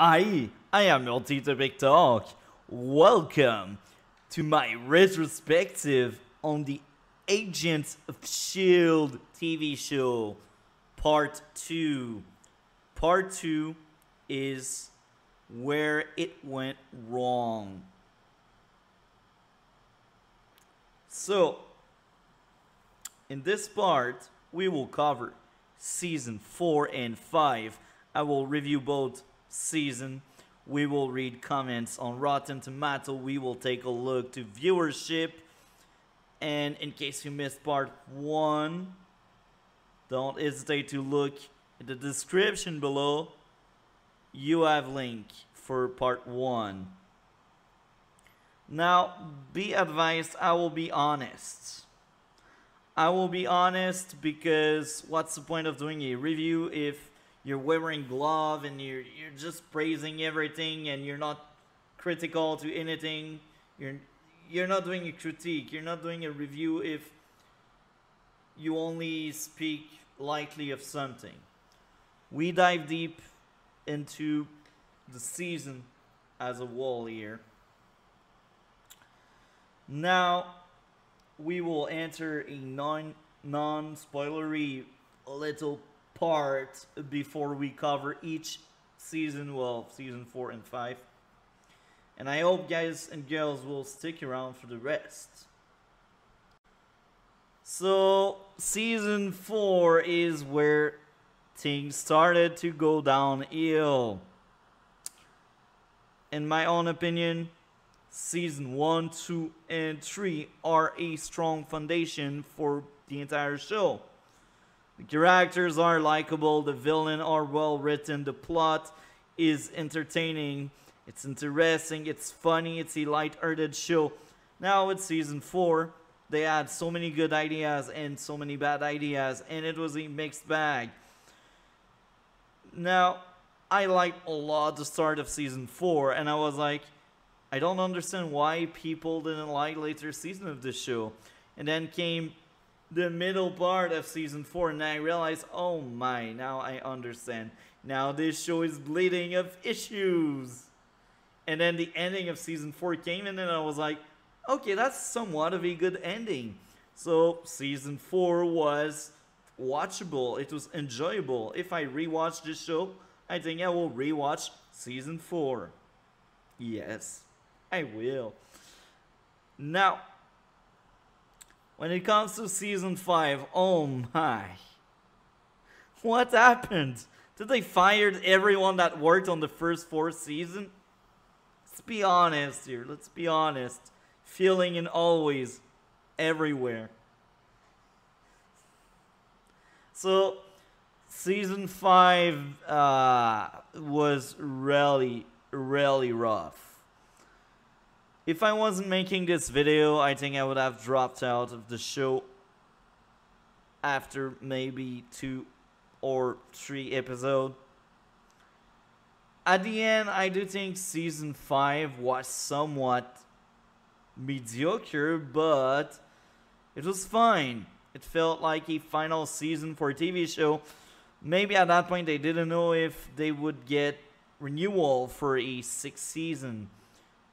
I am your Tito Big Talk. Welcome to my retrospective on the Agents of S.H.I.E.L.D. TV show, Part 2. Part 2 is where it went wrong. So, in this part, we will cover Season 4 and 5. I will review both seasons. We will read comments on Rotten Tomato. We will take a look to viewership. And in case you missed part 1, don't hesitate to look in the description below. You have link for part 1. Now, be advised, I will be honest. I will be honest because what's the point of doing a review if you're wearing gloves and you're just praising everything and you're not critical to anything? You're not doing a critique. You're not doing a review if you only speak lightly of something. We dive deep into the season as a whole here. Now, we will enter a non-spoilery little part before we cover each season, well, season 4 and 5. And I hope guys and girls will stick around for the rest. So, season 4 is where things started to go downhill. In my own opinion, Season 1, 2, and 3 are a strong foundation for the entire show. The characters are likable, the villains are well written, the plot is entertaining, it's interesting, it's funny, it's a light-hearted show. Now with Season 4, they had so many good ideas and so many bad ideas, and it was a mixed bag. Now, I liked a lot the start of Season 4, and I was like, I don't understand why people didn't like later season of this show. And then came the middle part of Season 4 and I realized, oh my, now I understand. Now this show is bleeding of issues. And then the ending of Season 4 came and then I was like, okay, that's somewhat of a good ending. So Season 4 was watchable. It was enjoyable. If I rewatch this show, I think I will rewatch Season 4. Yes. I will. Now, when it comes to Season 5, oh my. What happened? Did they fire everyone that worked on the first 4 seasons? Let's be honest here. Let's be honest. Feeling in always, everywhere. So, Season 5 was really, really rough. If I wasn't making this video, I think I would have dropped out of the show after maybe 2 or 3 episodes. At the end, I do think Season 5 was somewhat mediocre, but it was fine. It felt like a final season for a TV show. Maybe at that point they didn't know if they would get renewal for a 6th season.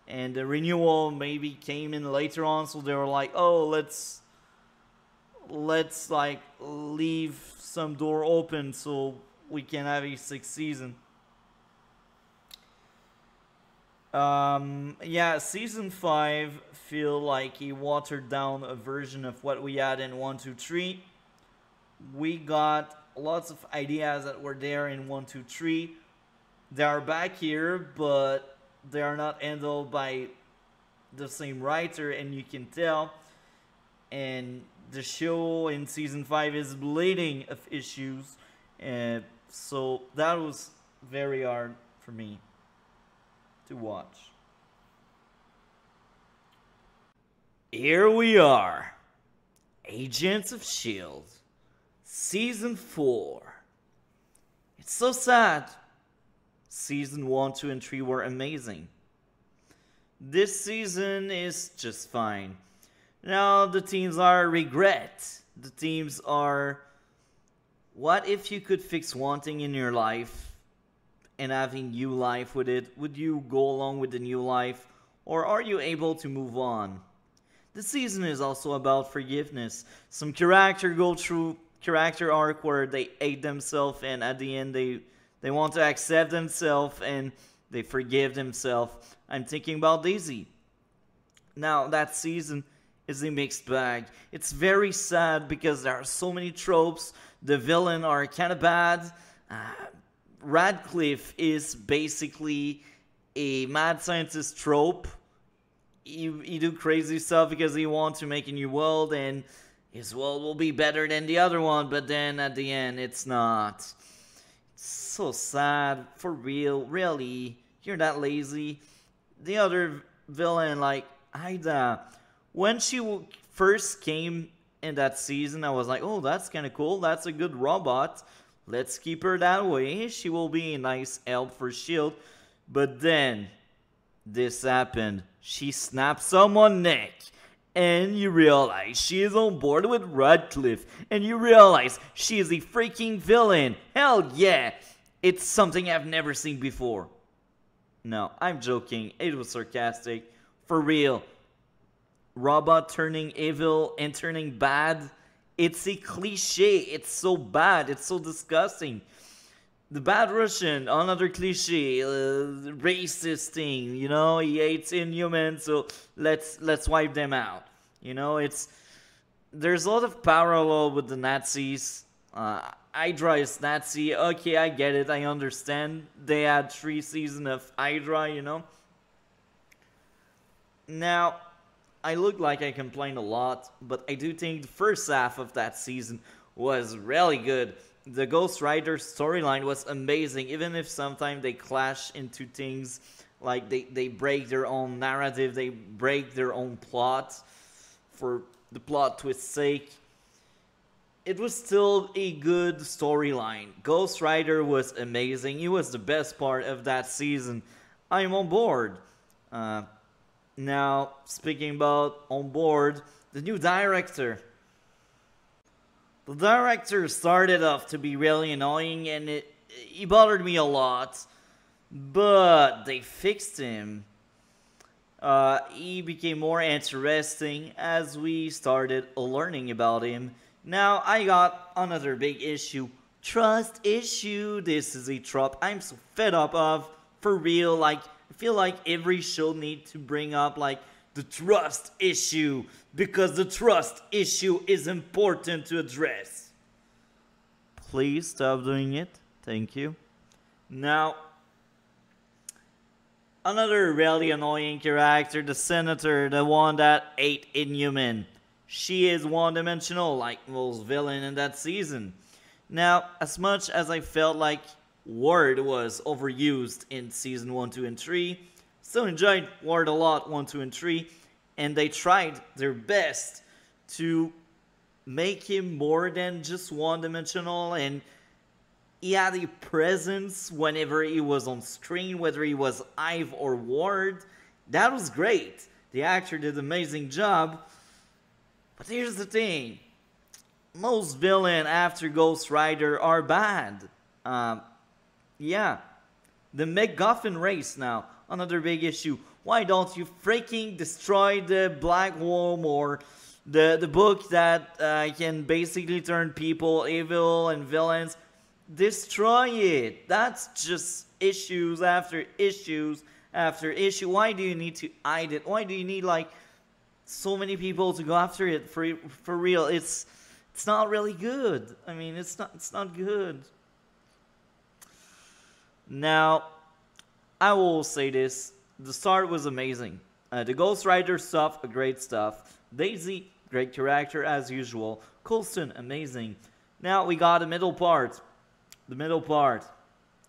And the renewal maybe came in later on, so they were like, oh, let's like leave some door open so we can have a 6th season. Yeah, Season 5 feel like a watered down version of what we had in 1, 2, 3. We got lots of ideas that were there in 1, 2, 3. They are back here, but they are not handled by the same writer, and you can tell. And the show in Season 5 is bleeding of issues, and so that was very hard for me to watch. Here we are, Agents of S.H.I.E.L.D. Season 4. It's so sad. Season 1, 2, and 3 were amazing. This season is just fine. Now the themes are regret. The themes are, what if you could fix one thing in your life and having new life with it? Would you go along with the new life, or are you able to move on? The season is also about forgiveness. Some character go through character arc where they hate themselves, and at the end they want to accept themselves and they forgive themselves. I'm thinking about Daisy. Now that season is a mixed bag. It's very sad because there are so many tropes. The villain are kind of bad. Radcliffe is basically a mad scientist trope. He do crazy stuff because he wants to make a new world, and his world will be better than the other one, but then at the end it's not. It's so sad, for real, really. You're that lazy. The other villain, like Ida, when she first came in that season, I was like, oh, that's kind of cool. That's a good robot. Let's keep her that way. She will be a nice help for S.H.I.E.L.D. But then this happened. She snapped someone's neck. And you realize she is on board with Radcliffe. And you realize she is a freaking villain. Hell yeah. It's something I've never seen before. No, I'm joking. It was sarcastic. For real. Robot turning evil and turning bad. It's a cliche. It's so bad. It's so disgusting. The bad Russian, another cliche, racist thing, you know, he hates Inhumans, so let's wipe them out. You know, there's a lot of parallel with the Nazis. Hydra is Nazi, okay, I get it, I understand. They had 3 seasons of Hydra, you know. Now, I look like I complained a lot, but I do think the first half of that season was really good. The Ghost Rider storyline was amazing, even if sometimes they clash into things, like they break their own narrative, they break their own plot for the plot twist's sake. It was still a good storyline. Ghost Rider was amazing. He was the best part of that season. I'm on board. Now, speaking about on board, the new director. The director started off to be really annoying, and he bothered me a lot, but they fixed him. He became more interesting as we started learning about him. Now I got another big issue. Trust issue. This is a trope I'm so fed up of. For real, like, I feel like every show needs to bring up, like, the trust issue, because the trust issue is important to address. Please stop doing it. Thank you. Now, another really annoying character, the senator, the one that ate Inhuman. She is one-dimensional, like most villain in that season. Now, as much as I felt like Ward was overused in season 1, 2, and 3, still enjoyed Ward a lot, 1, 2, and 3, and they tried their best to make him more than just one-dimensional, and he had a presence whenever he was on screen, whether he was Ive or Ward. That was great. The actor did an amazing job. But here's the thing. Most villains after Ghost Rider are bad. Yeah. The MacGuffin race now. Another big issue. Why don't you freaking destroy the Black Worm, or the book that can basically turn people evil and villains? Destroy it. That's just issues after issues after issue. Why do you need to hide it? Why do you need, like, so many people to go after it? For real, it's not really good. I mean, it's not good. Now, I will say this. The start was amazing. The Ghost Rider stuff, great stuff. Daisy, great character as usual. Coulson, amazing. Now we got the middle part. The middle part.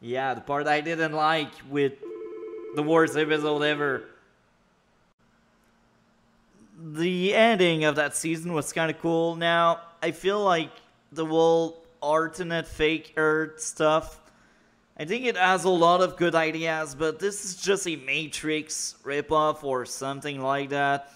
Yeah, the part I didn't like, with the worst episode ever. The ending of that season was kind of cool. Now, I feel like the whole alternate fake Earth stuff, I think it has a lot of good ideas, but this is just a Matrix ripoff or something like that.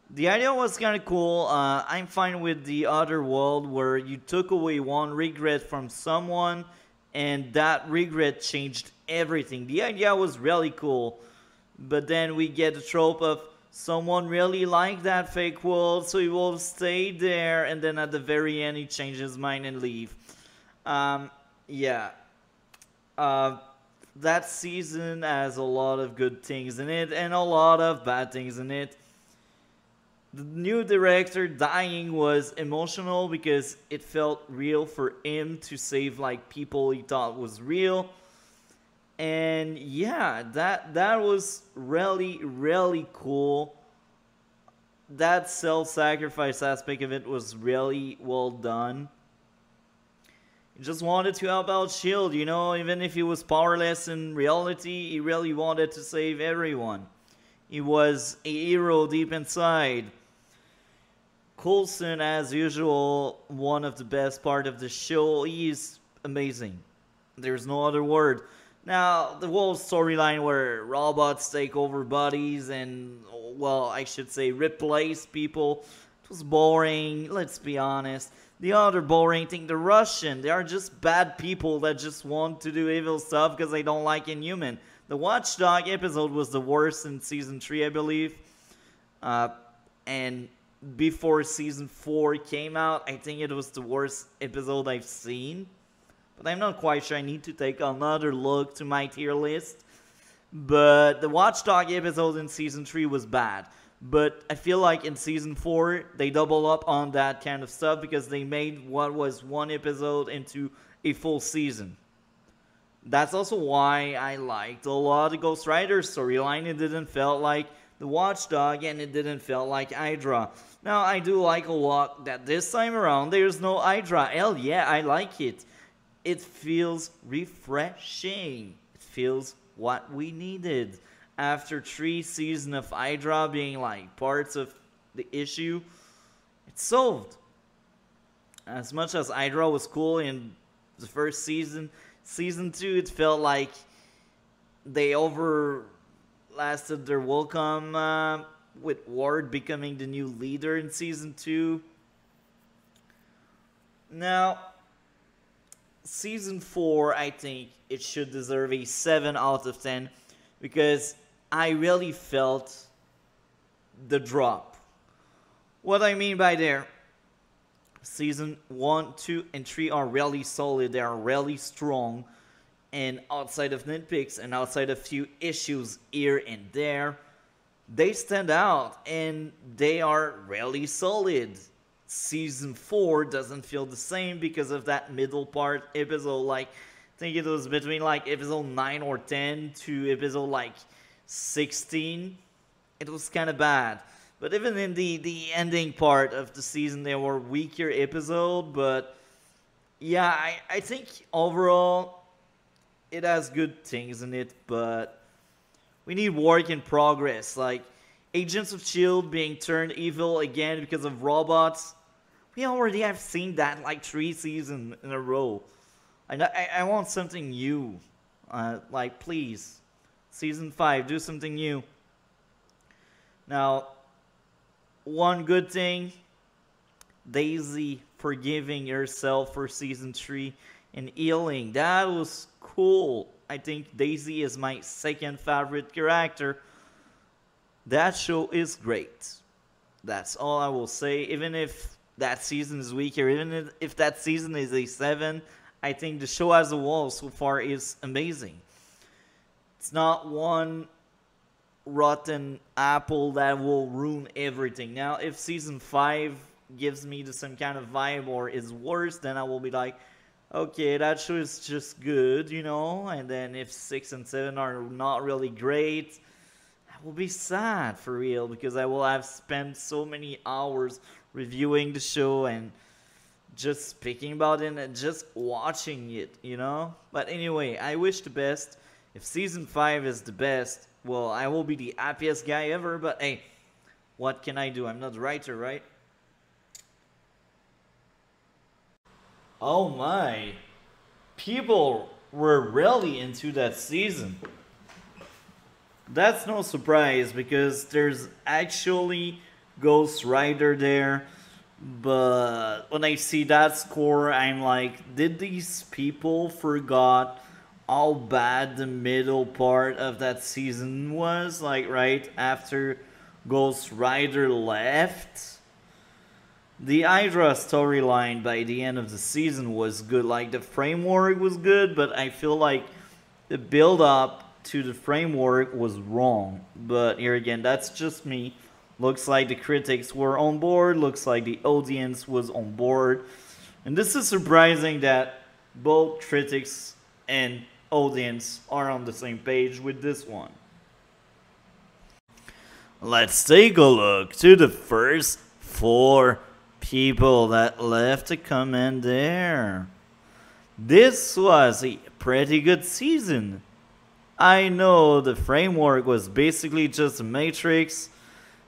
The idea was kind of cool. I'm fine with the other world where you took away one regret from someone, and that regret changed everything. The idea was really cool. But then we get the trope of someone really liked that fake world, so he will stay there, and then at the very end he changes his mind and leave. Yeah. Uh, that season has a lot of good things in it and a lot of bad things in it. The new director dying was emotional because it felt real for him to save like people he thought was real. And yeah, that was really cool. That self-sacrifice aspect of it was really well done. He just wanted to help out Shield, you know, even if he was powerless in reality, he really wanted to save everyone. He was a hero deep inside. Coulson, as usual, one of the best part of the show. He's amazing. There's no other word. Now, the whole storyline where robots take over bodies and, well, I should say replace people, it was boring, let's be honest. The other boring thing, the Russian, they are just bad people that just want to do evil stuff because they don't like Inhuman. The Watchdog episode was the worst in Season 3, I believe. And before Season 4 came out, I think it was the worst episode I've seen. But I'm not quite sure. I need to take another look to my tier list. But the Watchdog episode in Season 3 was bad. But I feel like in Season 4, they double up on that kind of stuff because they made what was one episode into a full season. That's also why I liked a lot of the Ghost Rider storyline. It didn't feel like the Watchdog and it didn't feel like Hydra. Now, I do like a lot that this time around there's no Hydra. Hell yeah, I like it. It feels refreshing. It feels what we needed. After 3 seasons of Hydra being like parts of the issue, it's solved. As much as Hydra was cool in the first season, Season 2 it felt like they overlasted their welcome with Ward becoming the new leader in Season 2. Now, Season 4, I think it should deserve a 7 out of 10 because I really felt the drop. What I mean by there, Season 1, 2, and 3 are really solid, they are really strong, and outside of nitpicks and outside of few issues here and there, they stand out and they are really solid. Season 4 doesn't feel the same because of that middle part episode, like I think it was between like episode 9 or 10 to episode like 16. It was kind of bad. But even in the ending part of the season, there were weaker episodes. But yeah, I think overall it has good things in it, but we need work in progress. Like Agents of S.H.I.E.L.D. being turned evil again because of robots. We already have seen that like 3 seasons in a row. I want something new. Like, please. Season 5, do something new. Now, one good thing. Daisy forgiving herself for Season 3 and healing. That was cool. I think Daisy is my second favorite character. That show is great. That's all I will say. Even if that season is weaker, even if that season is a 7, I think the show as a whole so far is amazing. It's not one rotten apple that will ruin everything. Now, if Season 5 gives me the same kind of vibe or is worse, then I will be like, okay, that show is just good, you know? And then if 6 and 7 are not really great, I will be sad for real because I will have spent so many hours reviewing the show and just speaking about it and just watching it, you know? But anyway, I wish the best. If Season 5 is the best, well, I will be the happiest guy ever, but hey, what can I do? I'm not the writer, right? Oh my. People were really into that season. That's no surprise because there's actually Ghost Rider there. But when I see that score, I'm like, did these people forgot how bad the middle part of that season was, like right after Ghost Rider left. The Hydra storyline by the end of the season was good. Like, the framework was good, but I feel like the build up to the framework was wrong. But here again, that's just me. Looks like the critics were on board, looks like the audience was on board. And this is surprising that both critics and audience are on the same page with this one. Let's take a look to the first 4 people that left a comment there. This was a pretty good season. I know the framework was basically just a matrix,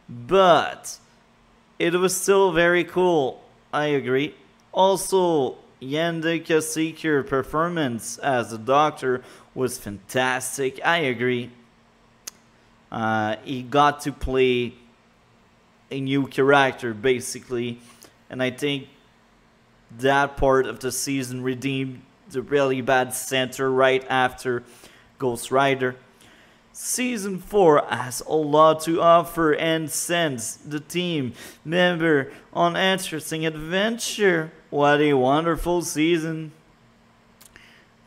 but it was still very cool. I agree. Also, Yandika Seeker performance as a doctor was fantastic. I agree. He got to play a new character basically, and I think that part of the season redeemed the really bad center right after Ghost Rider. Season 4 has a lot to offer and sends the team member on interesting adventure. What a wonderful season.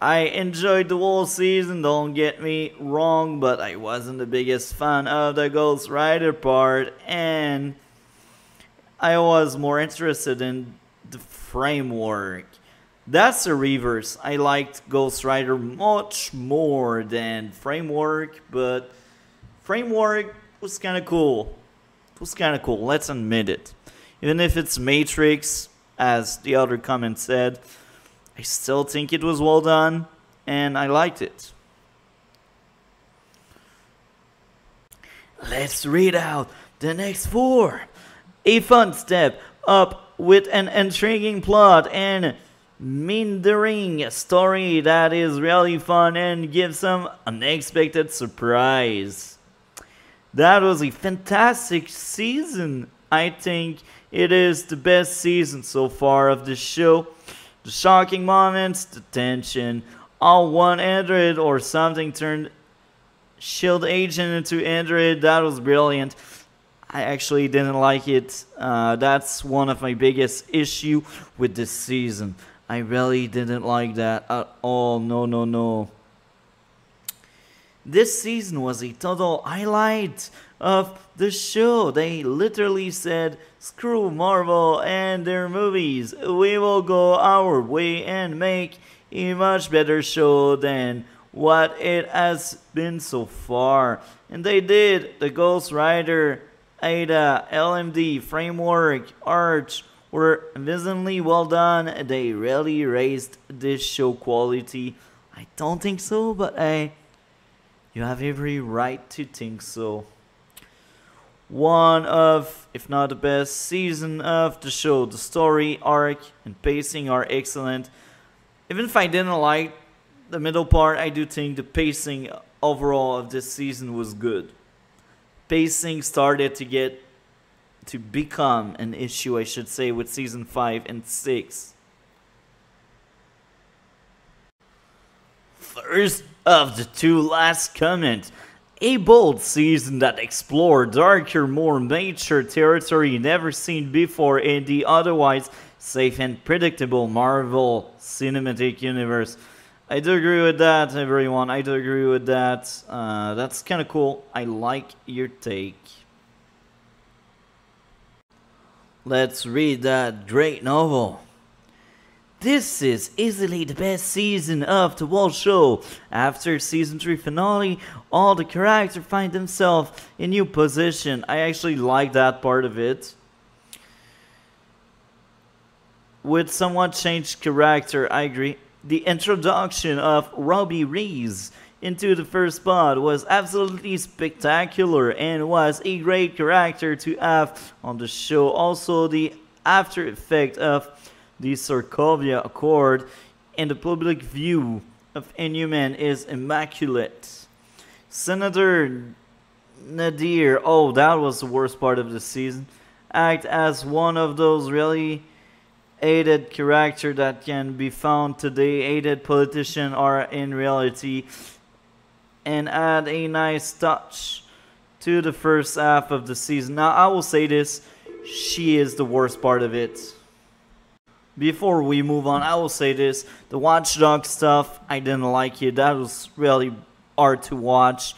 I enjoyed the whole season, don't get me wrong, but I wasn't the biggest fan of the Ghost Rider part, and I was more interested in the framework. That's the reverse. I liked Ghost Rider much more than framework, but framework was kind of cool. It was kind of cool, let's admit it. Even if it's Matrix, as the other comment said, I still think it was well done, and I liked it. Let's read out the next 4. A fun step up with an intriguing plot and meandering story that is really fun and gives some unexpected surprise. That was a fantastic season. I think it is the best season so far of the show. The shocking moments, the tension, all one android or something turned Shield Agent into android, that was brilliant. I actually didn't like it. That's one of my biggest issue with this season. I really didn't like that at all. No. This season was a total highlight of the show. They literally said, screw Marvel and their movies. We will go our way and make a much better show than what it has been so far. And they did. The Ghost Rider, Ada, LMD, framework, art were amazingly well done. They really raised this show quality. I don't think so, but hey, you have every right to think so. One of, if not the best, season of the show. The story, arc, and pacing are excellent. Even if I didn't like the middle part, I do think the pacing overall of this season was good. Pacing started to become an issue, I should say, with season 5 and 6. First of the 2 last comments. A bold season that explored darker, more mature territory never seen before in the otherwise safe and predictable Marvel Cinematic Universe. I do agree with that, everyone. I do agree with that. That's kind of cool. I like your take. Let's read that great novel. This is easily the best season of the whole show. After season 3 finale, all the characters find themselves in new position. I actually like that part of it. With somewhat changed character, I agree. The introduction of Robbie Reeves into the first spot was absolutely spectacular and was a great character to have on the show. Also, the after effect of the Sokovia Accord and the public view of Inhuman is immaculate. Senator Nadir, oh, that was the worst part of the season, act as one of those really hated character that can be found today, hated politician are in reality, and add a nice touch to the first half of the season. Now, I will say this, she is the worst part of it. Before we move on, I will say this, the Watchdog stuff, I didn't like it. That was really hard to watch.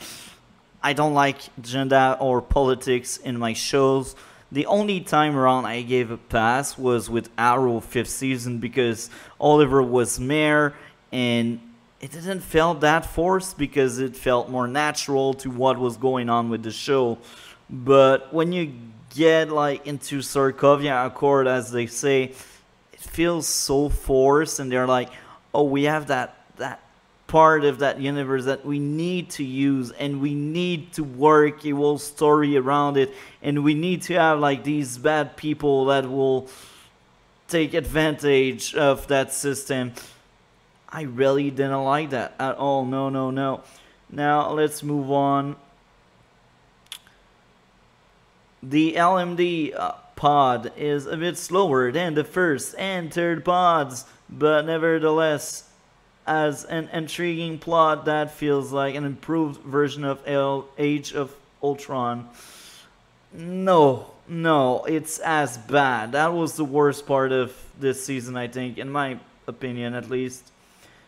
I don't like agenda or politics in my shows. The only time around I gave a pass was with Arrow 5th season because Oliver was mayor and it didn't feel that forced because it felt more natural to what was going on with the show. But when you get like into Sokovia Accord, as they say, it feels so forced, and they're like, oh, we have that part of that universe that we need to use, and we need to work a whole story around it, and we need to have like these bad people that will take advantage of that system. I really didn't like that at all. No, no, no. Now let's move on. The LMD pod is a bit slower than the first and third pods, but nevertheless as an intriguing plot that feels like an improved version of Age of Ultron. No, no, it's as bad. That was the worst part of this season, I think, in my opinion at least.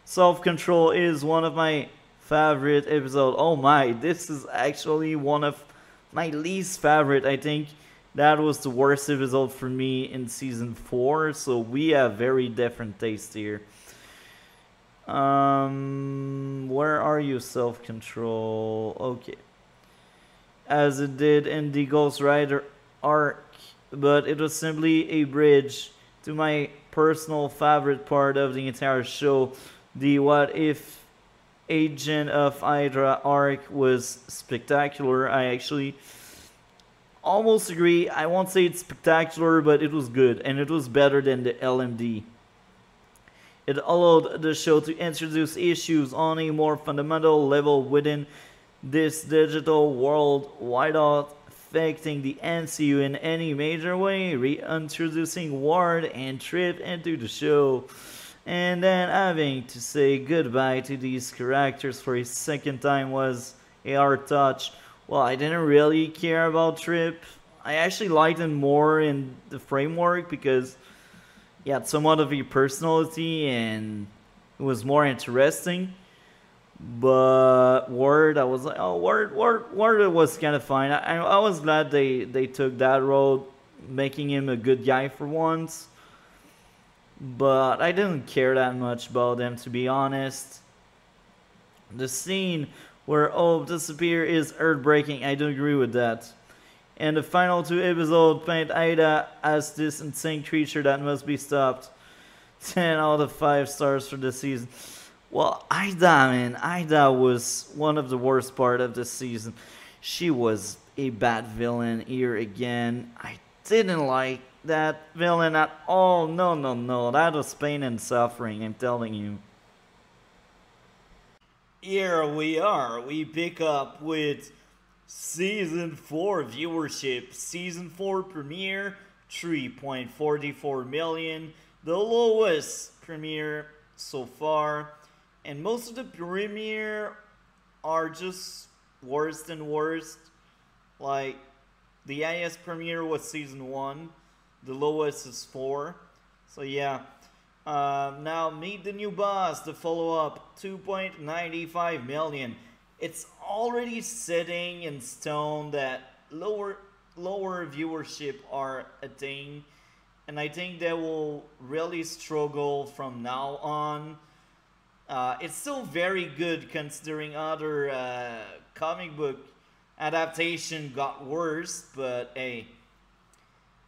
Self-Control is one of my favorite episodes. Oh my, this is actually one of my least favorite, I think. That was the worst episode for me in season 4, so we have very different tastes here. Where are you, Self-Control? Okay. As it did in the Ghost Rider arc, but it was simply a bridge to my personal favorite part of the entire show. The What If Agent of Hydra arc was spectacular. I actually almost agree. I won't say it's spectacular, but it was good, and it was better than the LMD. It allowed the show to introduce issues on a more fundamental level within this digital world without affecting the MCU in any major way, reintroducing Ward and Trip into the show, and then having to say goodbye to these characters for a second time was a hard touch. Well, I didn't really care about Trip. I actually liked him more in the framework because he had somewhat of a personality and it was more interesting. But Word, I was like, oh, Word was kind of fine. I was glad they took that road, making him a good guy for once. But I didn't care that much about them, to be honest. The scene where Hope disappears is heartbreaking. I do agree with that. And the final 2 episodes paint Ida as this insane creature that must be stopped. 10 out of 5 stars for the season. Well, Ida, man, Ida was one of the worst part of the season. She was a bad villain here again. I didn't like that villain at all. No, no, no. That was pain and suffering, I'm telling you. Here we are. We pick up with Season 4 viewership. Season 4 premiere, 3.44 million. The lowest premiere so far. And most of the premiere are just worse than worst. Like, the highest premiere was Season 1. The lowest is 4. So yeah. Now, Meet the New Boss, the follow-up, 2.95 million. It's already sitting in stone that lower viewership are a thing, and I think they will really struggle from now on. It's still very good considering other comic book adaptation got worse, but hey,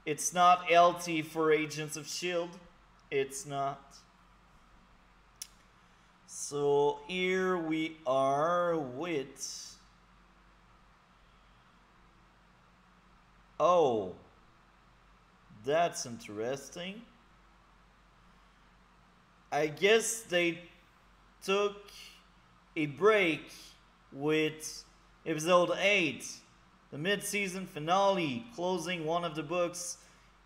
it's not healthy for Agents of S.H.I.E.L.D. It's not. So here we are with... Oh, that's interesting. I guess they took a break with episode 8, the mid-season finale, closing one of the books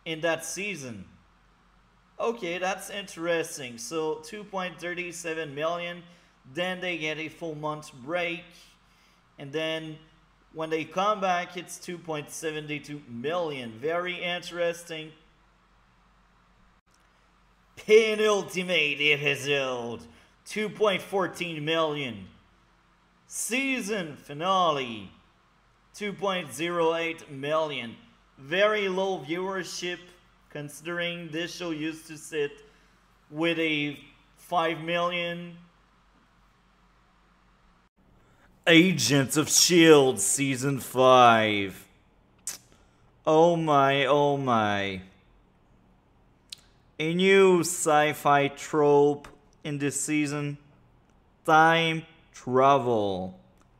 in that season. Okay, that's interesting. So 2.37 million, then they get a full month break, and then when they come back, it's 2.72 million. Very interesting. Penultimate episode, 2.14 million. Season finale, 2.08 million. Very low viewership considering this show used to sit with a 5 million. Agents of S.H.I.E.L.D. Season 5. Oh my, oh my. A new sci-fi trope in this season. Time travel.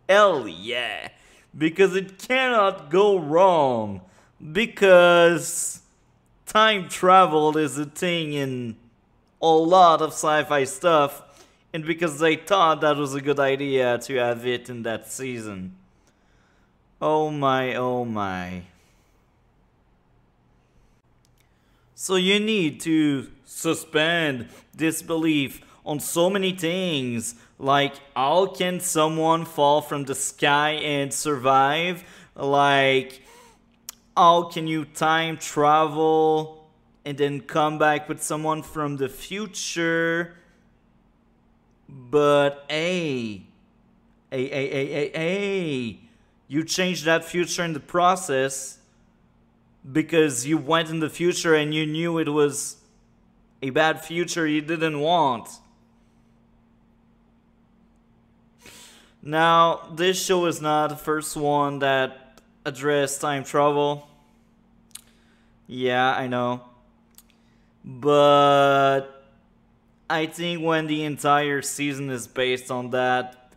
Hell yeah. Because it cannot go wrong. Because time travel is a thing in a lot of sci-fi stuff. And because they thought that was a good idea to have it in that season. Oh my, oh my. So you need to suspend disbelief on so many things, like how can someone fall from the sky and survive? Like how can you time travel and then come back with someone from the future? But hey, you changed that future in the process because you went in the future and you knew it was a bad future you didn't want. Now, this show is not the first one that addressed time travel. Yeah, I know. But I think when the entire season is based on that,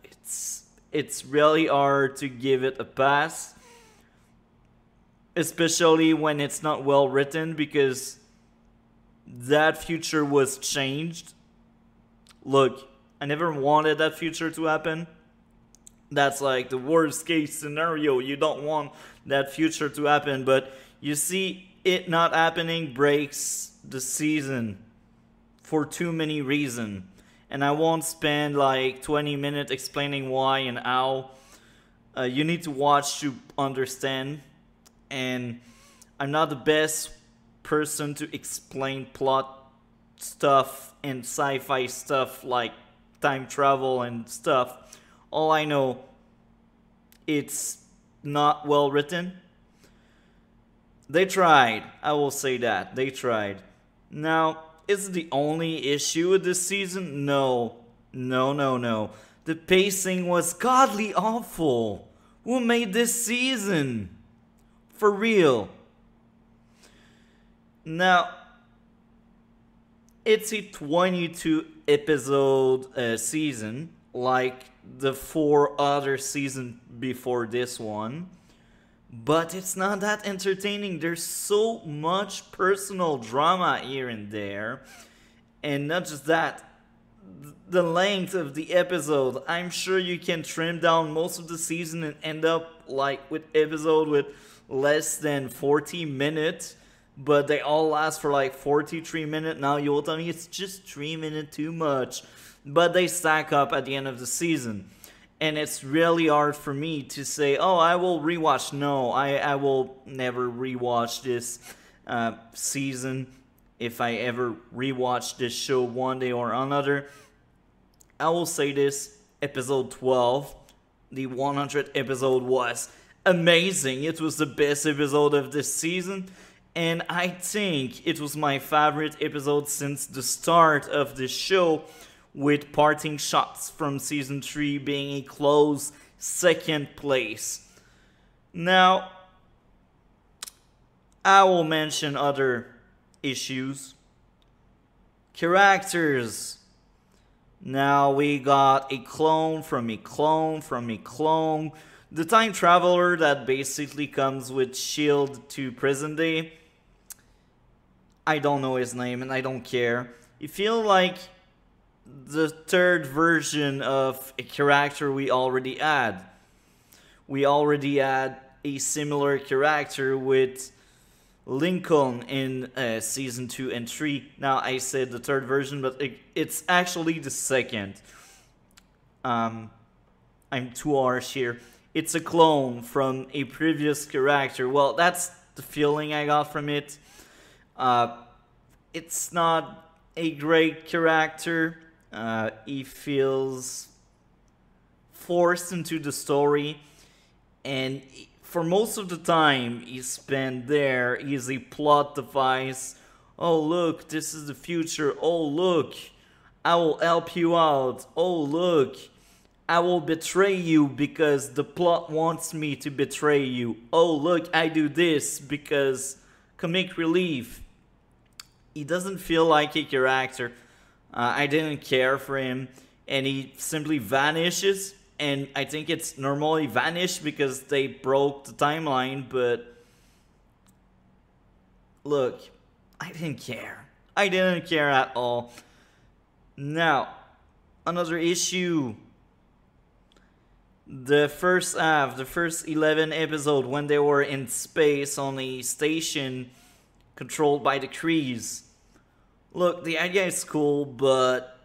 it's really hard to give it a pass. Especially when it's not well written, because that future was changed. Look, I never wanted that future to happen. That's like the worst case scenario. You don't want that future to happen, but you see, it not happening breaks the season for too many reasons. And I won't spend like 20 minutes explaining why and how. You need to watch to understand. And I'm not the best person to explain plot stuff and sci-fi stuff like time travel and stuff. All I know, it's not well written. They tried, I will say that, they tried. Now, is it the only issue with this season? No. No. The pacing was godly awful. Who made this season? For real. Now, it's a 22 episode season, like the 4 other seasons before this one. But it's not that entertaining. There's so much personal drama here and there. And not just that, the length of the episode. I'm sure you can trim down most of the season and end up like with episode with less than 40 minutes. But they all last for like 43 minutes. Now you'll tell me it's just 3 minutes too much. But they stack up at the end of the season. And it's really hard for me to say, oh, I will rewatch. No, I will never rewatch this season. If I ever rewatch this show one day or another, I will say this, episode 12, the 100th episode was amazing. It was the best episode of this season. And I think it was my favorite episode since the start of the show, with parting shots from season 3 being a close second place. Now, I will mention other issues. Characters. Now we got a clone from a clone from a clone. The time traveler that basically comes with S.H.I.E.L.D. to present day. I don't know his name and I don't care. You feel like the third version of a character we already had. We already had a similar character with Lincoln in season 2 and 3. Now I said the third version, but it's actually the second. I'm too harsh here. It's a clone from a previous character. Well, that's the feeling I got from it. It's not a great character. He feels forced into the story, and for most of the time he spent there, he's a plot device. Oh look, this is the future. Oh look, I will help you out. Oh look, I will betray you because the plot wants me to betray you. Oh look, I do this because comic relief. He doesn't feel like a character. I didn't care for him, and he simply vanishes. And I think it's normally vanished because they broke the timeline, but look, I didn't care. I didn't care at all. Now, another issue. The first half, the first 11 episodes, when they were in space on a station controlled by the Krees. Look, the idea is cool, but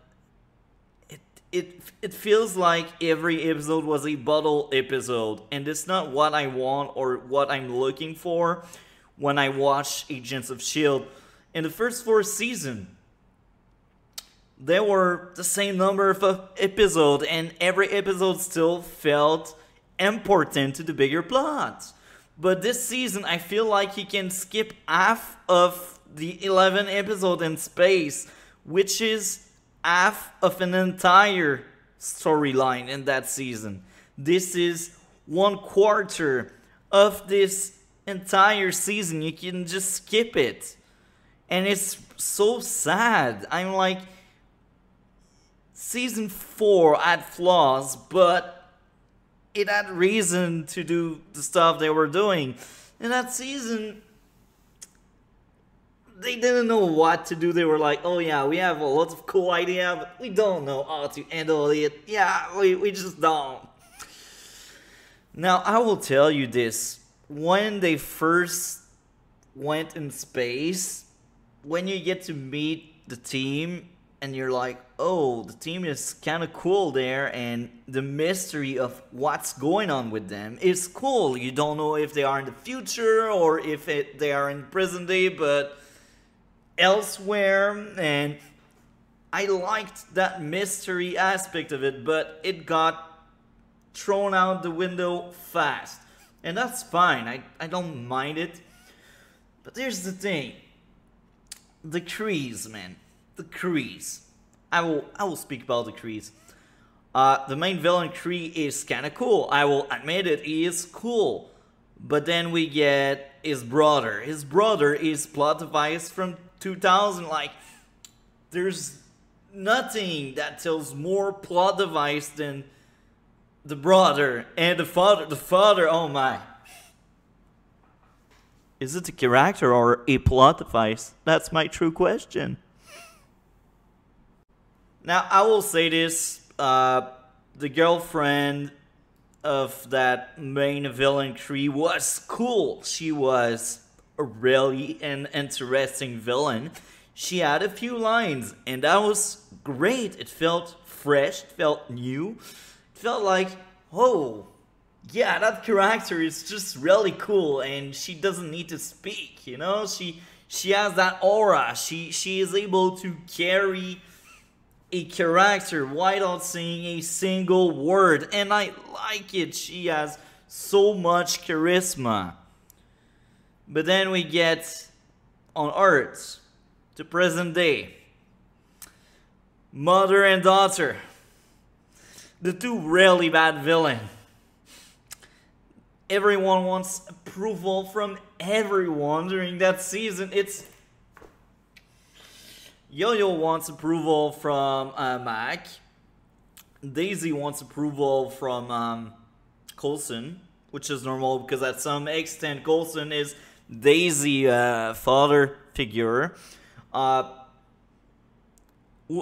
it feels like every episode was a bottle episode, and it's not what I want or what I'm looking for when I watch Agents of S.H.I.E.L.D. In the first 4 seasons, there were the same number of episodes, and every episode still felt important to the bigger plot. But this season, I feel like he can skip half of the 11 episodes in space, which is half of an entire storyline in that season. This is 1/4 of this entire season. You can just skip it. And it's so sad. I'm like, season 4 had flaws, but it had reason to do the stuff they were doing. In that season, they didn't know what to do. They were like, oh yeah, we have a lot of cool idea, but we don't know how to handle it. Yeah, we just don't. Now, I will tell you this. When they first went in space, when you get to meet the team, and you're like, oh, the team is kind of cool there, and the mystery of what's going on with them is cool. You don't know if they are in the future or if they are in present day, but elsewhere. And I liked that mystery aspect of it, but it got thrown out the window fast. And that's fine. I don't mind it. But here's the thing. The Krees, man. The Krees. I will speak about the Krees. The main villain Kree is kind of cool. I will admit it, he is cool. But then we get his brother. His brother is plot device from 2000. Like, there's nothing that tells more plot device than the brother and the father. The father, oh my. Is it a character or a plot device? That's my true question. Now, I will say this, the girlfriend of that main villain Kree was cool. She was a really an interesting villain. She had a few lines, and that was great. It felt fresh, it felt new. It felt like, oh, yeah, that character is just really cool, and she doesn't need to speak, you know? She has that aura. She is able to carry a character without saying a single word, and I like it. She has so much charisma. But then we get on Earth, to present day, mother and daughter, the two really bad villains. Everyone wants approval from everyone during that season. It's Yo-Yo wants approval from Mac. Daisy wants approval from Coulson, which is normal because at some extent Coulson is Daisy's father figure. Who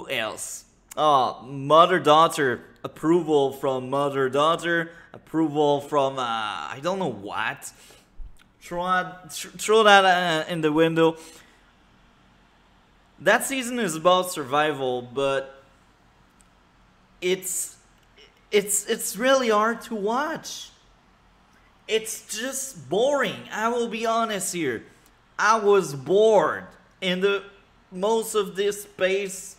else? Mother-daughter. Approval from mother-daughter. Approval from I don't know what. throw that in the window. That season is about survival, but it's really hard to watch. It's just boring. I will be honest here. I was bored in the most of this space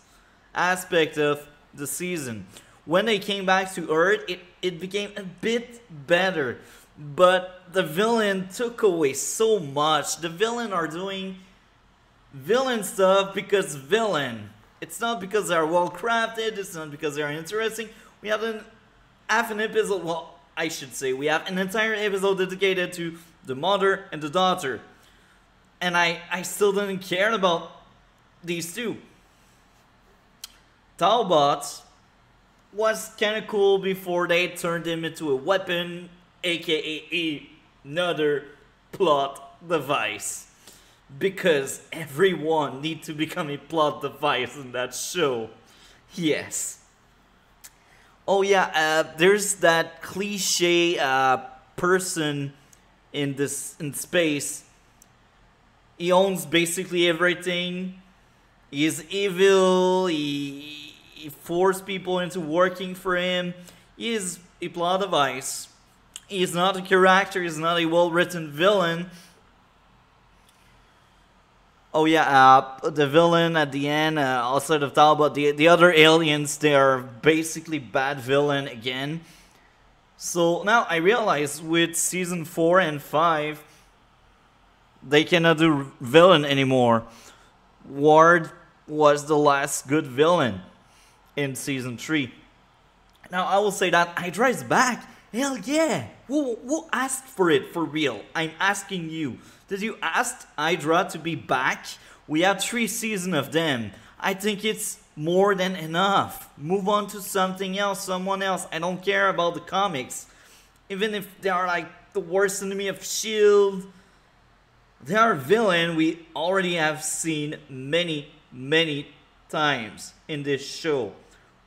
aspect of the season. When they came back to Earth, it became a bit better. But the villain took away so much. The villain are doing villain stuff because villain. It's not because they're well crafted. It's not because they're interesting. We have half an episode. Well, I should say we have an entire episode dedicated to the mother and the daughter. And I still didn't care about these two. Talbot was kind of cool before they turned him into a weapon, aka another plot device. Because everyone needs to become a plot device in that show. Yes. Oh yeah, there's that cliche person in space. He owns basically everything. He is evil. He forced people into working for him. He is a plot device. He is not a character. He is not a well-written villain. Oh yeah, the villain at the end, outside of Talbot, the other aliens, they are basically bad villain again. So now I realize with season 4 and 5, they cannot do villain anymore. Ward was the last good villain in season 3. Now I will say that Hydra is back. Hell yeah! Who asked for it for real? I'm asking you. Did you ask Hydra to be back? We have 3 seasons of them. I think it's more than enough. Move on to something else, someone else. I don't care about the comics. Even if they are like the worst enemy of S.H.I.E.L.D. They are a villain we already have seen many times in this show.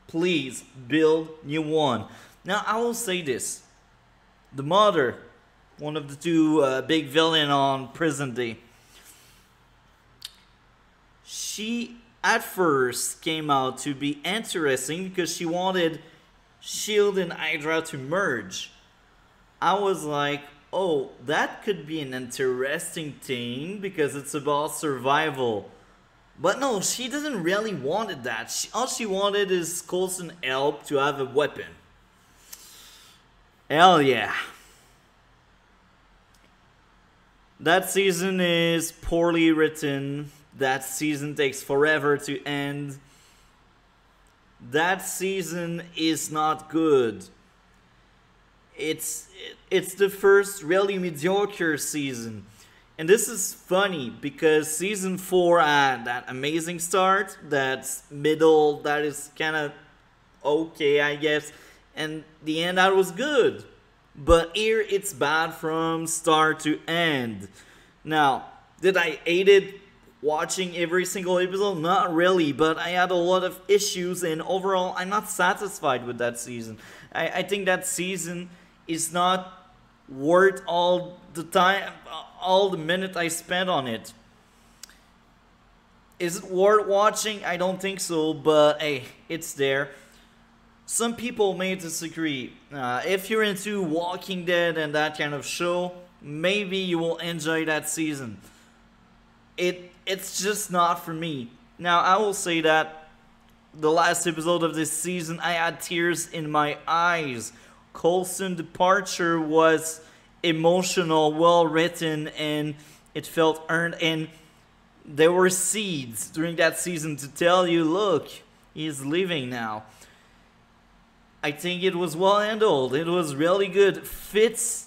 Please build new one. Now I will say this. The mother, one of the two big villain on Prison Day. She at first came out to be interesting because she wanted S.H.I.E.L.D. and Hydra to merge. I was like, oh, that could be an interesting thing because it's about survival. But no, she doesn't really wanted that. All she wanted is Coulson help to have a weapon. Hell yeah. That season is poorly written. That season takes forever to end. That season is not good. It's the first really mediocre season. And this is funny because season 4 had that amazing start, that middle that is kind of okay, I guess, and the end that was good. But here it's bad from start to end. Now, did I hate it watching every single episode? Not really, but I had a lot of issues and overall I'm not satisfied with that season. I think that season is not worth all the time, all the minute I spent on it. Is it worth watching? I don't think so, but hey, it's there. Some people may disagree. If you're into Walking Dead and that kind of show, maybe you will enjoy that season. It's just not for me. Now, I will say that the last episode of this season, I had tears in my eyes. Coulson's departure was emotional, well written, and it felt earned. And there were seeds during that season to tell you, look, he's leaving now. I think it was well handled. It was really good. Fitz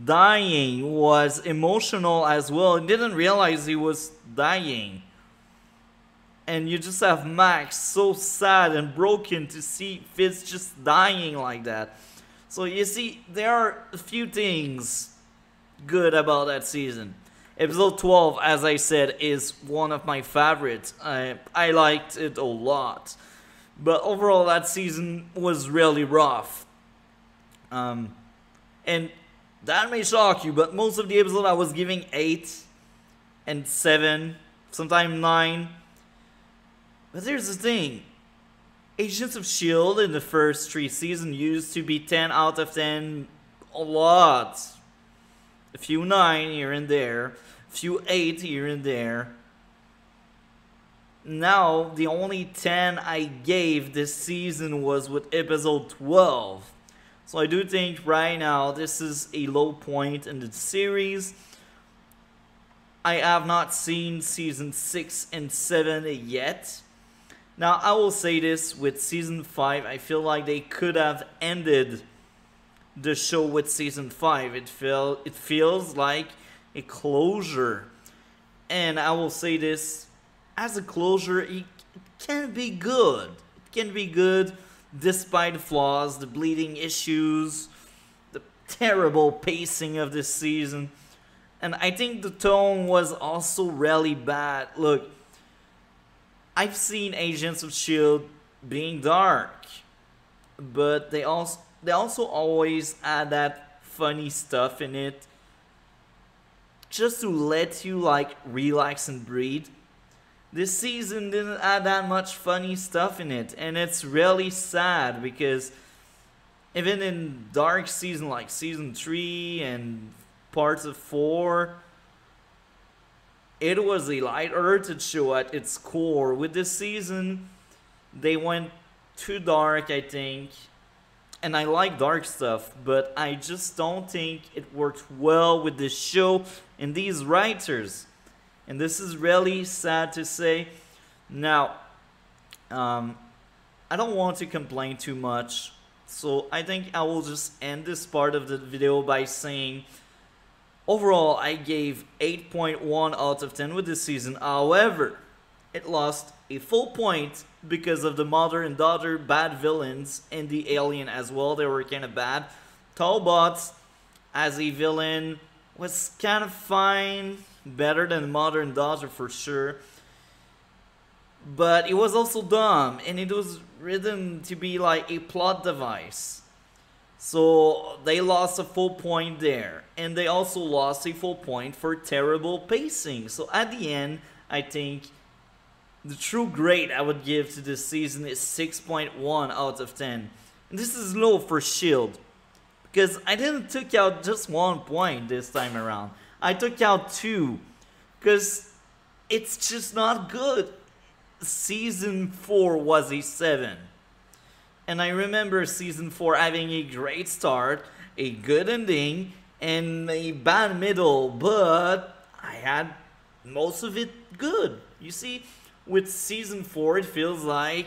dying was emotional as well. I didn't realize he was dying. And you just have Max so sad and broken to see Fitz just dying like that. So you see, there are a few things good about that season. Episode 12, as I said, is one of my favorites. I liked it a lot. But overall, that season was really rough. And That may shock you, but most of the episode I was giving 8 and 7, sometimes 9. But here's the thing. Agents of S.H.I.E.L.D. in the first 3 seasons used to be 10 out of 10 a lot. A few 9 here and there, a few 8 here and there. Now, the only 10 I gave this season was with episode 12. So I do think right now this is a low point in the series. I have not seen season 6 and 7 yet. Now, I will say this, with season 5, I feel like they could have ended the show with season 5. It feels like a closure. And I will say this, as a closure, it can be good. It can be good despite the flaws, the bleeding issues, the terrible pacing of this season. And I think the tone was also really bad. Look, I've seen Agents of S.H.I.E.L.D. being dark, but they also always add that funny stuff in it just to let you like relax and breathe. This season didn't add that much funny stuff in it, and it's really sad because even in dark season like season 3 and parts of 4, it was a light-hearted show at its core. With this season, they went too dark, I think. And I like dark stuff, but I just don't think it worked well with this show and these writers. And this is really sad to say. Now, I don't want to complain too much, so I think I will just end this part of the video by saying, overall, I gave 8.1 out of 10 with this season. However, it lost a full point because of the mother and daughter bad villains and the alien as well. They were kind of bad. Talbot as a villain was kind of fine. Better than mother and daughter for sure. But it was also dumb, and it was written to be like a plot device. So they lost a full point there. And they also lost a full point for terrible pacing. So at the end, I think the true grade I would give to this season is 6.1 out of 10. And this is low for S.H.I.E.L.D. because I didn't took out just 1 point this time around. I took out 2 because it's just not good. Season 4 was a 7. And I remember season 4 having a great start, a good ending, and a bad middle, but I had most of it good. You see, with season 4, it feels like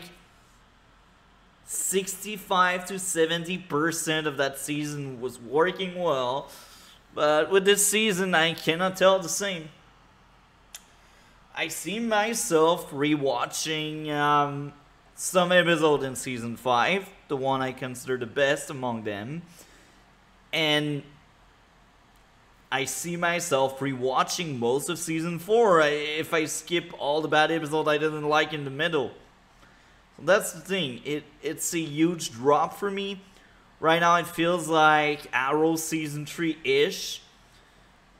65 to 70% of that season was working well, but with this season, I cannot tell the same. I see myself rewatching some episode in season 5, the one I consider the best among them, and I see myself rewatching most of season 4 if I skip all the bad episodes I didn't like in the middle. So that's the thing, it's a huge drop for me. Right now it feels like Arrow season 3-ish,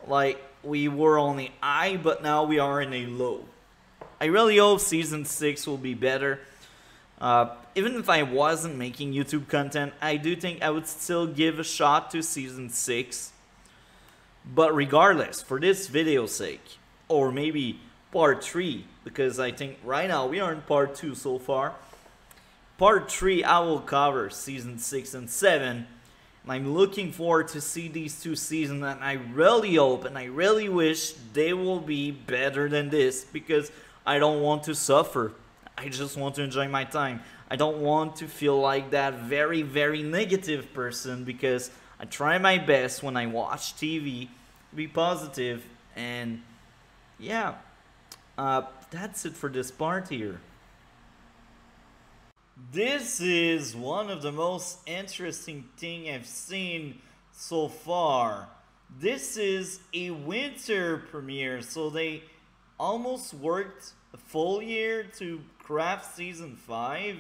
like we were on the high, but now we are in a low. I really hope season 6 will be better. Even if I wasn't making YouTube content, I do think I would still give a shot to season 6. But regardless, for this video's sake, or maybe part 3, because I think right now we are in part 2 so far. Part 3, I will cover season 6 and 7. And I'm looking forward to see these 2 seasons, and I really hope and I really wish they will be better than this, because I don't want to suffer. I just want to enjoy my time. I don't want to feel like that very, very negative person, because I try my best when I watch TV to be positive. And yeah, that's it for this part here. This is one of the most interesting thing I've seen so far. This is a winter premiere, so they almost worked a full year to craft season 5.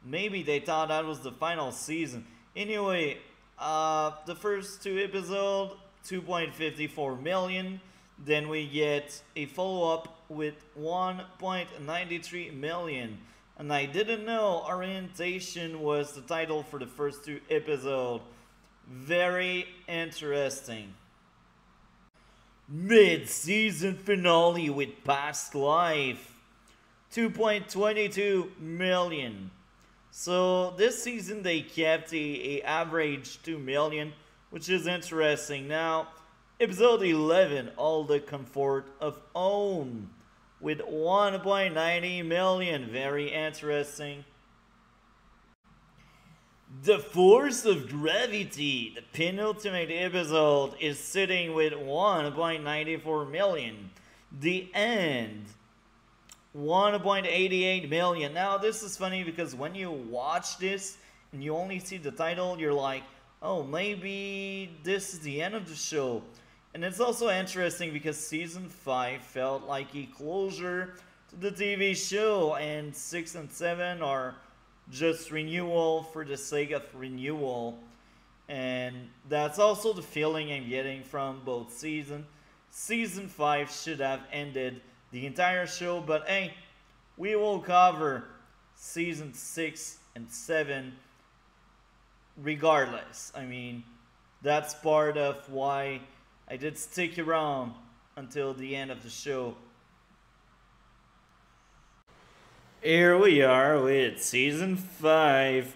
Maybe they thought that was the final season. Anyway, The first two episodes, 2.54 million. Then we get a follow-up with 1.93 million. And I didn't know orientation was the title for the first two episodes. Very interesting. Mid-season finale with Past Life. 2.22 million. So this season they kept a average 2 million, which is interesting. Now, episode 11, All the Comfort of Home, with 1.90 million. Very interesting. The Force of Gravity, the penultimate episode, is sitting with 1.94 million. The End, 1.88 million. Now this is funny because when you watch this and you only see the title, you're like, oh, maybe this is the end of the show. And it's also interesting because season 5 felt like a closure to the TV show, and 6 and 7 are just renewal for the sake of renewal. And that's also the feeling I'm getting from both seasons. Season 5 should have ended the entire show, but hey, we will cover season 6 and 7 regardless. I mean, that's part of why I did stick around until the end of the show. Here we are with season 5.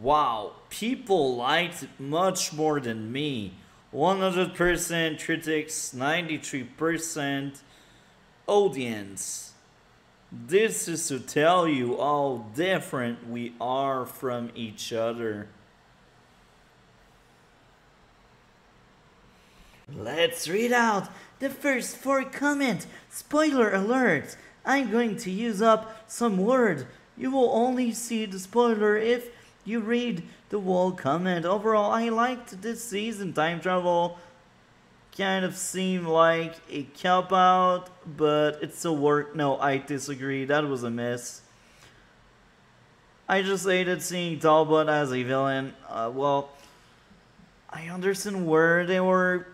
Wow, people liked it much more than me. 100% critics, 93% audience. This is to tell you how different we are from each other. Let's read out the first 4 comments. Spoiler alert! I'm going to use up some word. You will only see the spoiler if you read the whole comment. Overall, I liked this season. Time travel kind of seemed like a cop-out, but it still worked. No, I disagree. That was a miss. I just hated seeing Talbot as a villain. Well, I understand where they were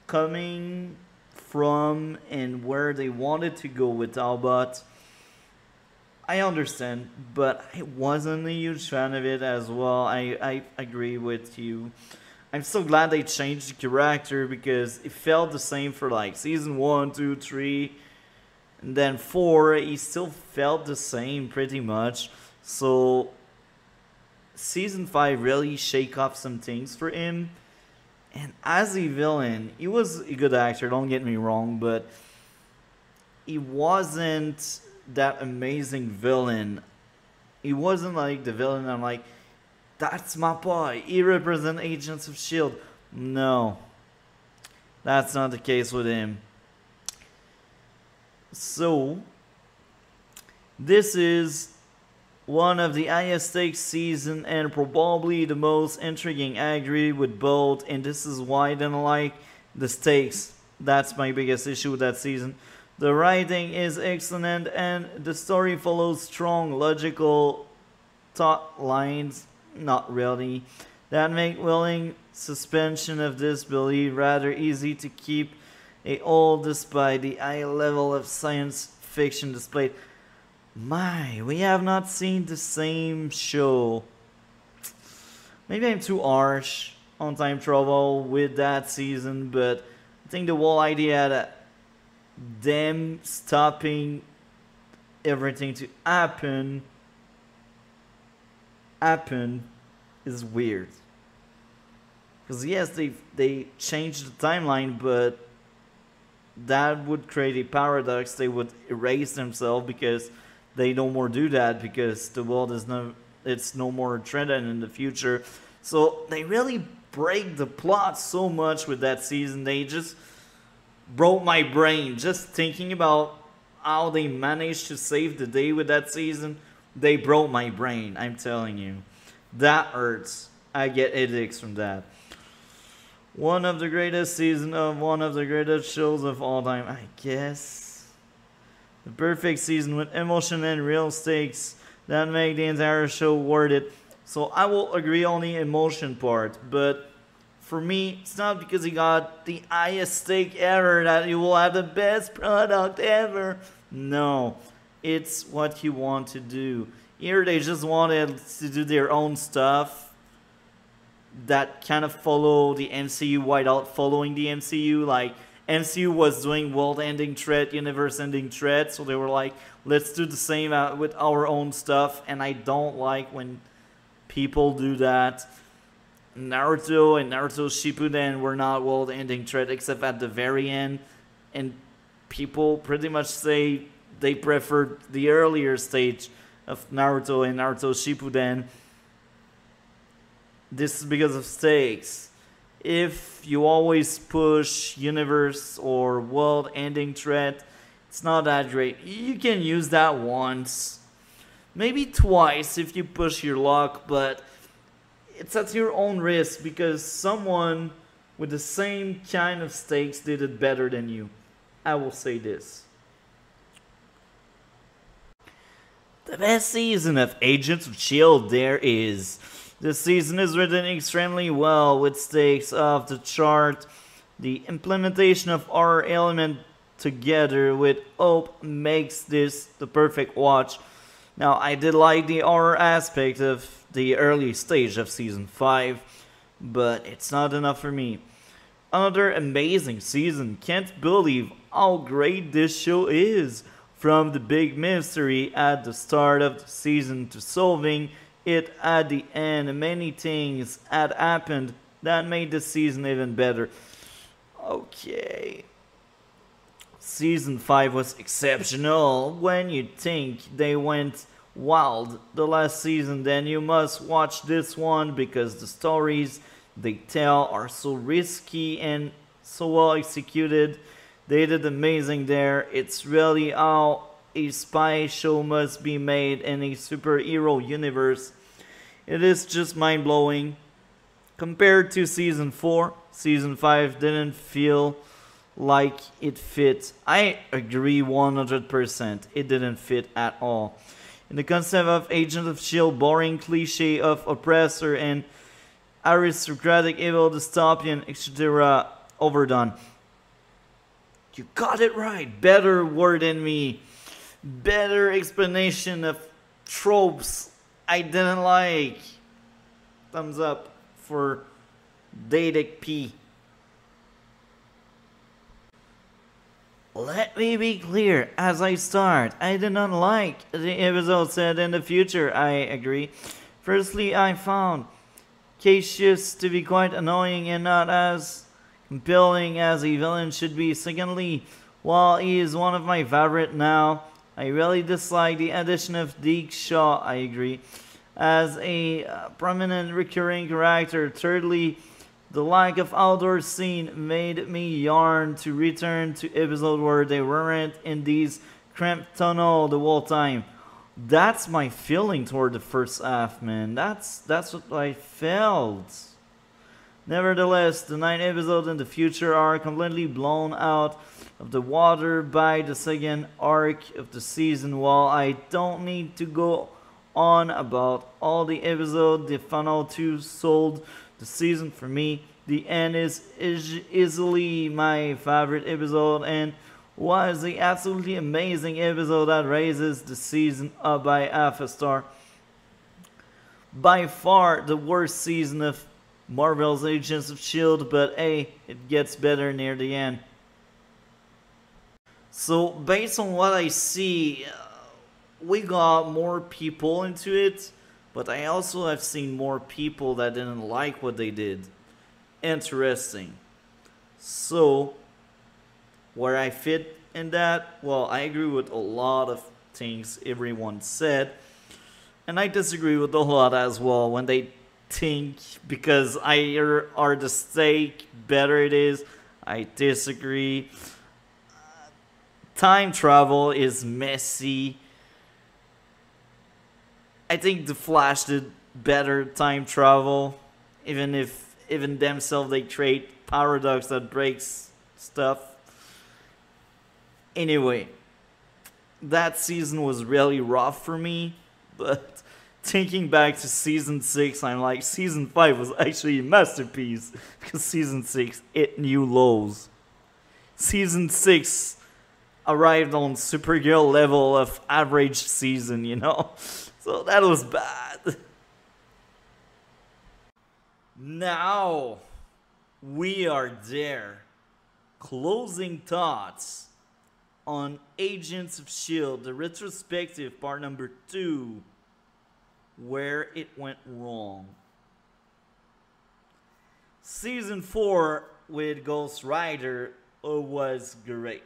coming from and where they wanted to go with Talbot. I understand, but I wasn't a huge fan of it as well. I agree with you. I'm so glad they changed the character because it felt the same for like season 1, 2, 3, and then 4. He still felt the same pretty much. So season 5 really shake off some things for him. And as a villain, he was a good actor, don't get me wrong, but he wasn't that amazing villain. He wasn't like the villain I'm like, that's my boy, he represents Agents of S.H.I.E.L.D. No, that's not the case with him. So, this is one of the highest stakes season and probably the most intriguing. I agree with both, and this is why I didn't like the stakes. That's my biggest issue with that season. The writing is excellent and the story follows strong, logical thought lines. Not really. That make willing suspension of disbelief rather easy to keep a hold despite the high level of science fiction displayed. My, we have not seen the same show. Maybe I'm too harsh on time travel with that season, but I think the whole idea that them stopping everything to happen is weird. Because yes, they changed the timeline, but that would create a paradox. They would erase themselves because they no more do that because the world is no more threatened in the future. So they really break the plot so much with that season. They just broke my brain just thinking about how they managed to save the day with that season. They broke my brain, I'm telling you. That hurts. I get headaches from that. One of the greatest seasons of one of the greatest shows of all time, I guess. The perfect season with emotion and real stakes that make the entire show worth it. So I will agree on the emotion part, but for me, it's not because he got the highest stake ever that you will have the best product ever. No, it's what you want to do. Here they just wanted to do their own stuff that kind of follow the MCU without following the MCU. Like, MCU was doing world-ending threat, universe-ending threat, so they were like, let's do the same with our own stuff, and I don't like when people do that. Naruto and Naruto Shippuden were not world-ending threat except at the very end, and people pretty much say they preferred the earlier stage of Naruto and Naruto Shippuden. This is because of stakes. If you always push universe or world-ending threat, it's not that great. You can use that once, maybe twice if you push your luck, but it's at your own risk because someone with the same kind of stakes did it better than you. I will say this. The best season of Agents of S.H.I.E.L.D. there is. This season is written extremely well with stakes off the chart. The implementation of horror element together with hope makes this the perfect watch. Now, I did like the horror aspect of the early stage of season 5, but it's not enough for me. Another amazing season. Can't believe how great this show is. From the big mystery at the start of the season to solving it at the end, many things had happened that made the season even better. Okay. Season 5 was exceptional. When you think they went wild the last season, then you must watch this one because the stories they tell are so risky and so well executed. They did amazing there. It's really how a spy show must be made in a superhero universe. It is just mind-blowing. Compared to season 4, season 5 didn't feel like it fit. I agree 100%. It didn't fit at all. In the concept of Agent of S.H.I.E.L.D., boring cliche of oppressor and aristocratic evil dystopian, etc. overdone. You got it right. Better word than me. Better explanation of tropes I didn't like. Thumbs up for Datic P. Let me be clear as I start. I did not like the episode set in the future. I agree. Firstly, I found Cassius to be quite annoying and not as compelling as a villain should be. Secondly, while he is one of my favorite now, I really dislike the addition of Deke Shaw, I agree, as a prominent recurring character. Thirdly, the lack of outdoor scene made me yearn to return to episode where they weren't in these cramped tunnel the whole time. That's my feeling toward the first half, man. That's what I felt. Nevertheless, the 9 episodes in the future are completely blown out of the water by the second arc of the season. While I don't need to go on about all the episodes, the final 2 sold the season for me. The end is easily my favorite episode and was the absolutely amazing episode that raises the season up by half a star. By far the worst season of Marvel's Agents of S.H.I.E.L.D., but hey, it gets better near the end. So based on what I see, we got more people into it, but I also have seen more people that didn't like what they did. Interesting. So, where I fit in that, well, I agree with a lot of things everyone said, and I disagree with a lot as well when they think because higher are the stake, better it is. I disagree. Time travel is messy. I think the Flash did better time travel, even themselves they create paradox that breaks stuff. Anyway, that season was really rough for me, but thinking back to season 6, I'm like, season 5 was actually a masterpiece because season 6 hit new lows. Season 6 arrived on Supergirl level of average season, you know? So that was bad. Now we are there. Closing thoughts on Agents of S.H.I.E.L.D., the retrospective part number 2, where it went wrong. Season 4 with Ghost Rider was great.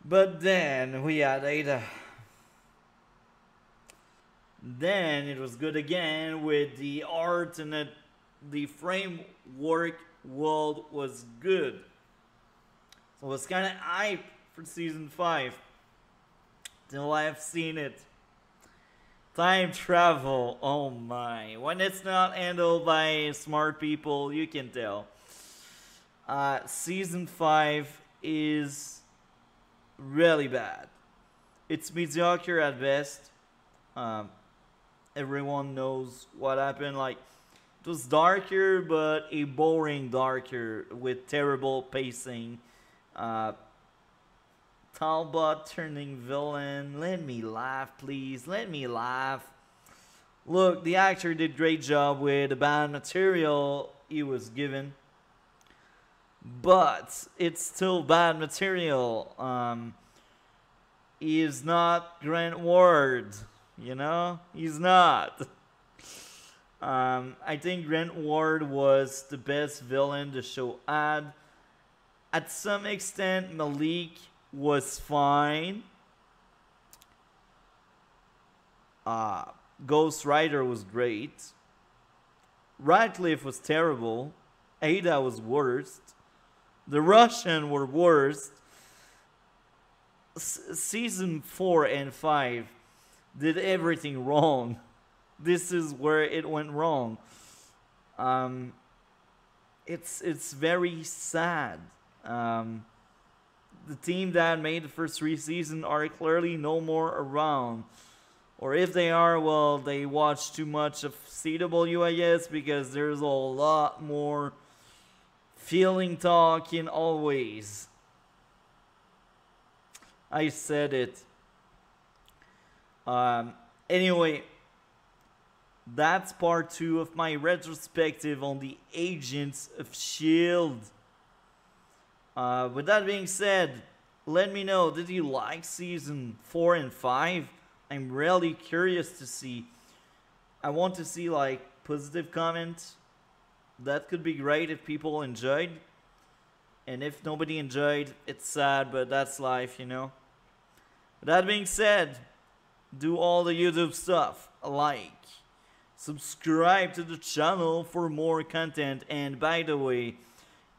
But then we had Ada. Then it was good again with the art and the framework world was good. So I was kind of hyped for season 5 till I have seen it. Time travel, oh my. When it's not handled by smart people, you can tell. Season 5 is really bad. It's mediocre at best. Everyone knows what happened. Like, it was darker, but a boring darker with terrible pacing. Talbot turning villain. Let me laugh, please. Let me laugh. Look, the actor did great job with the bad material he was given. But it's still bad material. He is not Grant Ward. You know? He's not. I think Grant Ward was the best villain the show had. At some extent, Malik was fine. Ghost Rider was great. Radcliffe was terrible. Ada was worst. The Russian were worst. Season 4 and 5 did everything wrong. This is where it went wrong. It's very sad. The team that made the first 3 seasons are clearly no more around. Or if they are, well, they watch too much of CW, I guess, because there's a lot more feeling talk in always. I said it. Anyway, that's part 2 of my retrospective on the Agents of S.H.I.E.L.D. With that being said, let me know, did you like season 4 and 5? I'm really curious to see. I want to see like positive comments. That could be great if people enjoyed. And if nobody enjoyed, it's sad, but that's life, you know. With that being said, do all the YouTube stuff. Like, subscribe to the channel for more content. And by the way,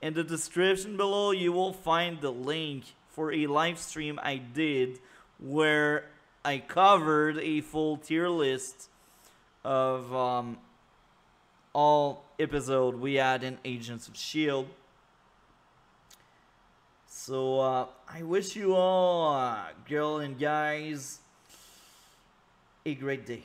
in the description below, you will find the link for a live stream I did where I covered a full tier list of all episode we had in Agents of S.H.I.E.L.D. So I wish you all, girl and guys, a great day.